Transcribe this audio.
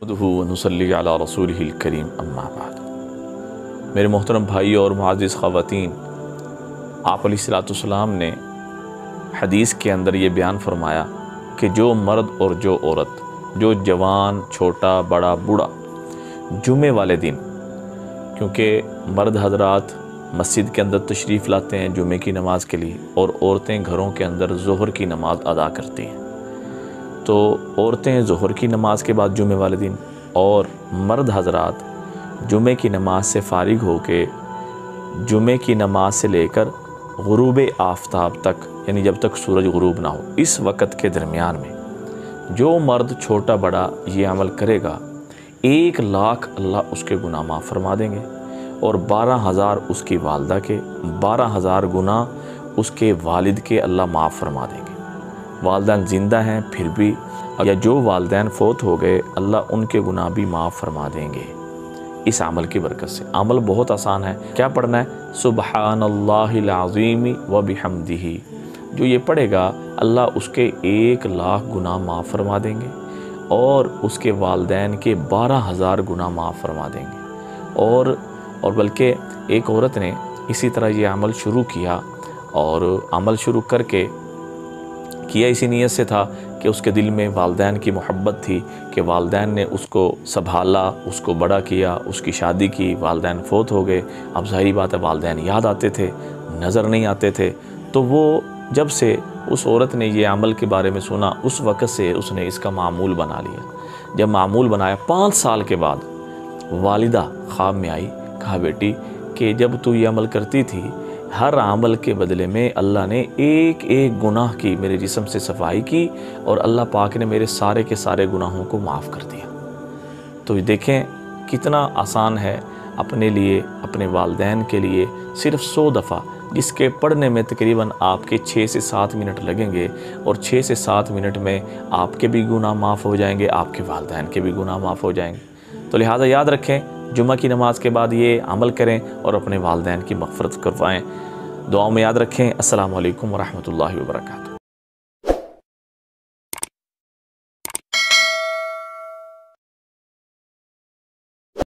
नसल्ली अला रसूलिहिल करीम अम्मा बाद। मेरे मोहतरम भाई और मुअज़्ज़िज़ ख़वातीन, आप अलैहिस्सलाम ने हदीस के अंदर ये बयान फरमाया कि जो मर्द और जो औरत, जो जवान, छोटा, बड़ा, बूढ़ा, जुमे वाले दिन, क्योंकि मर्द हजरात मस्जिद के अंदर तशरीफ़ लाते हैं जुमे की नमाज़ के लिए और औरतें घरों के अंदर ज़ोहर की नमाज़ अदा करती हैं। तो औरतें ज़ोहर की नमाज़ के बाद जुमे वाले दिन और मर्द हजरात जुमे की नमाज़ से फ़ारिग होके जुमे की नमाज़ से लेकर गुरूब आफ्ताब तक, यानी जब तक सूरज गुरूब ना हो, इस वक़्त के दरमियान में जो मर्द छोटा बड़ा ये अमल करेगा 1 लाख अल्लाह उसके गुनाह माफ़ फरमा देंगे और 12,000 उसकी वालदा के, 12,000 गुनाह उसके वालिद के अल्लाह माफ़ फरमा देंगे। वालदैन ज़िंदा हैं फिर भी, या जो वालदैन फ़ौत हो गए, अल्लाह उनके गुनाह भी माफ़ फरमा देंगे इस अमल की बरकत से। अमल बहुत आसान है। क्या पढ़ना है? सुबहानल्लाहिल अज़ीम व बिहम्दिही। जो ये पढ़ेगा अल्लाह उसके 1 लाख गुनाह माफ़ फरमा देंगे और उसके वालदैन के 12,000 गुनाह माफ़ फरमा देंगे। और बल्कि एक औरत ने इसी तरह ये अमल शुरू किया और अमल शुरू करके किया इसी नीयत से था कि उसके दिल में वालदैन की मोहब्बत थी कि वालदैन ने उसको संभाला, उसको बड़ा किया, उसकी शादी की, वालदैन फ़ौत हो गए। अब ज़ाहिर बात है वालदैन याद आते थे, नज़र नहीं आते थे। तो वो जब से उस औरत ने ये अमल के बारे में सुना, उस वक़्त से उसने इसका मामूल बना लिया। जब मामूल बनाया 5 साल के बाद वालिदा ख्वाब में आई, कहा बेटी कि जब तू ये अमल करती थी, हर अमल के बदले में अल्लाह ने एक एक गुनाह की मेरे जिस्म से सफाई की और अल्लाह पाक ने मेरे सारे के सारे गुनाहों को माफ़ कर दिया। तो देखें कितना आसान है अपने लिए, अपने वालदैन के लिए सिर्फ़ 100 दफ़ा, जिसके पढ़ने में तकरीबन आपके 6 से 7 मिनट लगेंगे और 6 से 7 मिनट में आपके भी गुनाह माफ़ हो जाएंगे, आपके वालदैन के भी गुनाह माफ़ हो जाएंगे। तो लिहाजा याद रखें, जुमा की नमाज़ के बाद ये अमल करें और अपने वालदैन की मग़फ़िरत करवाएँ। दुआओं में याद रखें। अस्सलामु अलैकुम व रहमतुल्लाहि व बरकातुहू।